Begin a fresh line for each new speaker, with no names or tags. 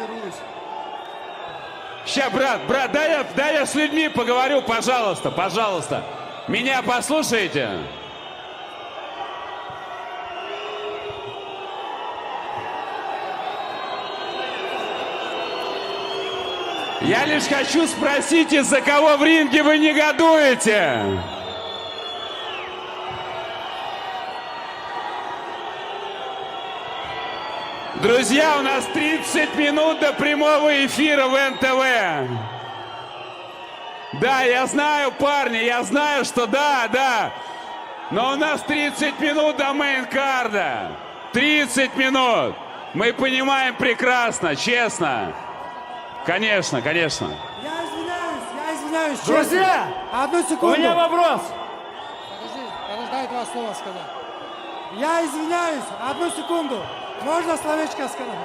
разберусь.
Ща, брат, дай я с людьми поговорю, пожалуйста, пожалуйста. Меня послушаете? Я лишь хочу спросить, из-за кого в ринге вы негодуете? Друзья, у нас 30 минут до прямого эфира в НТВ. Да, я знаю, парни, я знаю, что да. Но у нас 30 минут до мейн-карда. 30 минут. Мы понимаем прекрасно, честно. Конечно.
Я извиняюсь, честно.
Друзья,
Одну
у
секунду.
меня вопрос.
Подожди, дай два слова сказать. Я извиняюсь, одну секунду. Можно словечко сказать?